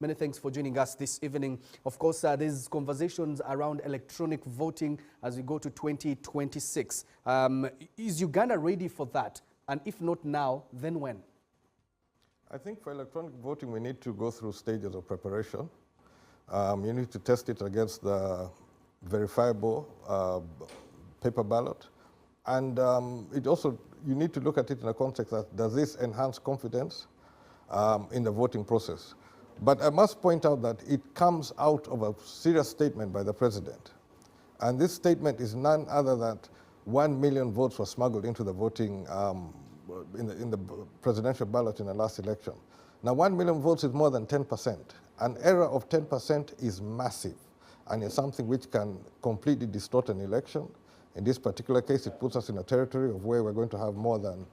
Many thanks for joining us this evening. Of course, there's conversations around electronic voting as we go to 2026. Is Uganda ready for that? And if not now, then when? I think for electronic voting, we need to go through stages of preparation. You need to test it against the verifiable paper ballot. And you need to look at it in a context that does this enhance confidence in the voting process. But I must point out that it comes out of a serious statement by the president. And this statement is none other than 1 million votes were smuggled into the voting in the presidential ballot in the last election. Now, 1 million votes is more than 10%. An error of 10% is massive, and it's something which can completely distort an election. In this particular case, it puts us in a territory of where we're going to have more than,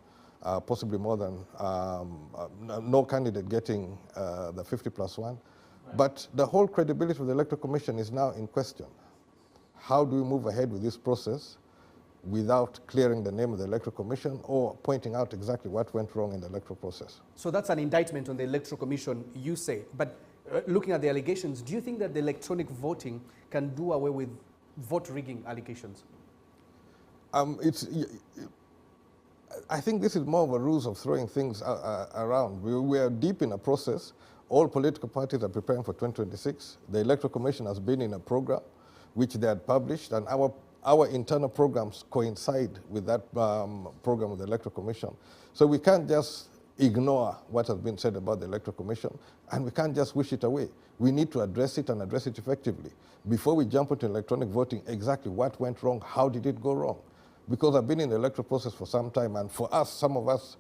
possibly more than, no candidate getting the 50+1. Right. But the whole credibility of the Electoral Commission is now in question. How do we move ahead with this process without clearing the name of the Electoral Commission or pointing out exactly what went wrong in the electoral process? So that's an indictment on the Electoral Commission, you say. But looking at the allegations, do you think that the electronic voting can do away with vote rigging allegations? I think this is more of a ruse of throwing things around. We are deep in a process. All political parties are preparing for 2026. The Electoral Commission has been in a program which they had published, and our internal programs coincide with that program of the Electoral Commission. So we can't just ignore what has been said about the Electoral Commission, and we can't just wish it away. We need to address it and address it effectively. Before we jump into electronic voting, exactly what went wrong, how did it go wrong? Because I've been in the electoral process for some time, and for us, some of us,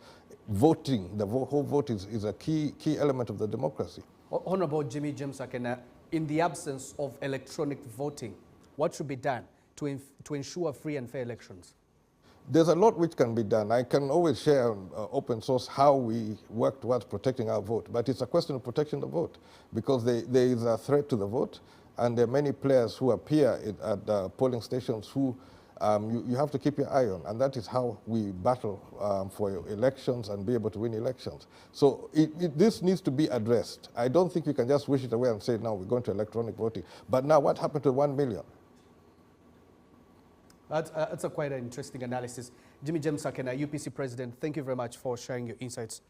voting, the whole vote is a key element of the democracy. Honorable Jimmy James Akena, in the absence of electronic voting, what should be done to ensure free and fair elections? There's a lot which can be done. I can always share open source how we work towards protecting our vote, but it's a question of protecting the vote because there is a threat to the vote, and there are many players who appear at the polling stations who you have to keep your eye on, and that is how we battle for elections and be able to win elections. So this needs to be addressed. I don't think you can just wish it away and say, no, we're going to electronic voting. But now what happened to 1 million? That's quite an interesting analysis. Jimmy James Akena, UPC President, thank you very much for sharing your insights.